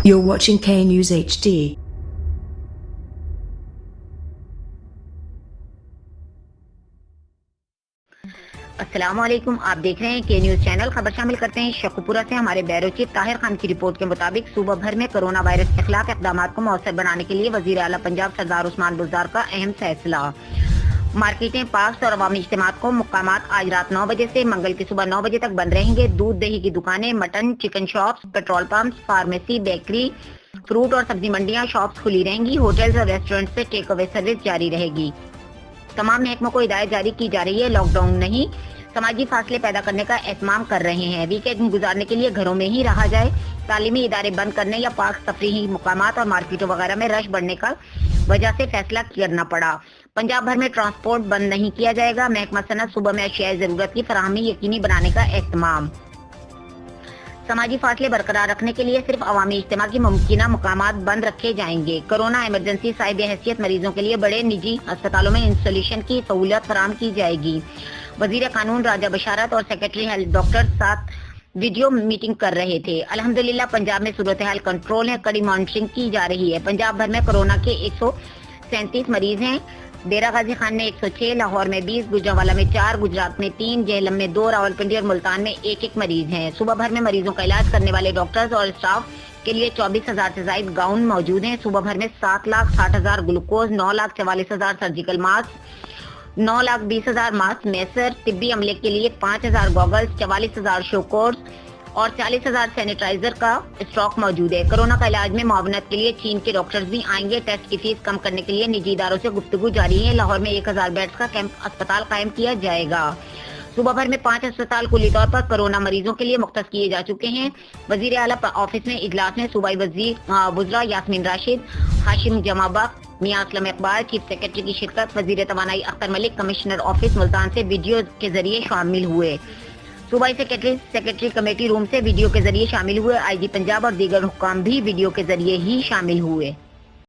You're watching K News HD. السلام علیکم، آپ دیکھ رہے ہیں کے نیوز چینل۔ خبر شامل کرتے ہیں شکوپورہ سے۔ ہمارے بیورو چیف طاہر خان کی رپورٹ کے مطابق صوبہ بھر میں کرونا وائرس کے خلاف اقدامات کو مؤثر بنانے کے لیے وزیر اعلیٰ پنجاب سردار عثمان بزدار کا اہم فیصلہ۔ مارکیٹیں، پارکس اور عوامی اجتماعات کو مقامات آج رات 9 بجے سے منگل کی صبح 9 بجے تک بند رہیں گے۔ دودھ دہی کی دکانیں، mutton chicken shops, petrol pumps, pharmacy, bakery, fruit اور سبزی منڈیاں، شاپس کھلی رہیں گی۔ ہوٹلز اور ریسٹورنٹ سے ٹیک اوے سروس جاری رہے گی۔ تمام محکموں کو ہدایت جاری کی جا رہی ہے، لاک ڈاؤن نہیں، سماجی فاصلے پیدا کرنے کا اہتمام کر رہے ہیں۔ ویکینڈ گزارنے کے لیے گھروں میں ہی رہا جائے۔ تعلیمی ادارے بند کرنے یا پارک، تفریحی مقامات اور مارکیٹوں وغیرہ میں رش بڑھنے کا وجہ سے فیصلہ کرنا پڑا۔ پنجاب بھر میں ٹرانسپورٹ بند نہیں کیا جائے گا۔ محکمہ صنعت صوبہ میں اشیاء ضرورت کی فراہمی یقینی بنانے کا اہتمام۔ سماجی فاصلے برقرار رکھنے کے لیے صرف عوامی اجتماع کی ممکنہ مقامات بند رکھے جائیں گے۔ کورونا ایمرجنسی صاحب حیثیت مریضوں کے لیے بڑے نجی ہسپتالوں میں انسٹالیشن کی سہولت فراہم کی جائے گی۔ وزیر قانون راجہ بشارت اور سیکرٹری ہیلتھ ڈاکٹر ساتھ ویڈیو میٹنگ کر رہے تھے۔ الحمدللہ پنجاب میں صورتحال کنٹرول ہے، کڑی مانیٹرنگ کی جا رہی ہے۔ پنجاب بھر میں کورونا کے 137 مریض ہیں۔ ڈیرہ غازی خان میں 106، لاہور میں 20، گجرانوالہ میں 4، گجرات میں 3، جہلم میں 2، راولپنڈی اور ملتان میں 1 مریض ہیں۔ صوبہ بھر میں مریضوں کا علاج کرنے والے ڈاکٹرز اور اسٹاف کے لیے 24,000 سے زائد گاؤن موجود ہیں۔ صوبہ بھر میں 7,60,000 گلوکوز، 9,44,000 سرجیکل ماسک، 9,20,000 ماسک میسر، طبی عملے کے لیے 5,000 گوگلز، 44,000 شوکورز اور 40,000 سینیٹائزر کا اسٹاک موجود ہے۔ کورونا کا علاج میں معاونت کے لیے چین کے ڈاکٹرز بھی آئیں گے۔ ٹیسٹ کی فیس کم کرنے کے لیے نجی اداروں سے گفتگو جاری ہے۔ لاہور میں 1,000 بیڈز کا کیمپ اسپتال قائم کیا جائے گا۔ صوبہ بھر میں 5 اسپتال کلی طور پر کورونا مریضوں کے لیے مختص کیے جا چکے ہیں۔ وزیر اعلیٰ آفس میں اجلاس میں صوبائی وزراء یاسمین راشد، ہاشم جمع بخت، میاں اسلم اقبال، چیف سیکرٹری کی شرکت، وزیر توانائی اختر ملک، کمشنر آفس ملتان سے ویڈیو کے ذریعے شامل ہوئے۔ صوبائی سیکرٹری کمیٹی روم سے ویڈیو کے ذریعے شامل ہوئے۔ آئی جی پنجاب اور دیگر حکام بھی ویڈیو کے ذریعے ہی شامل ہوئے۔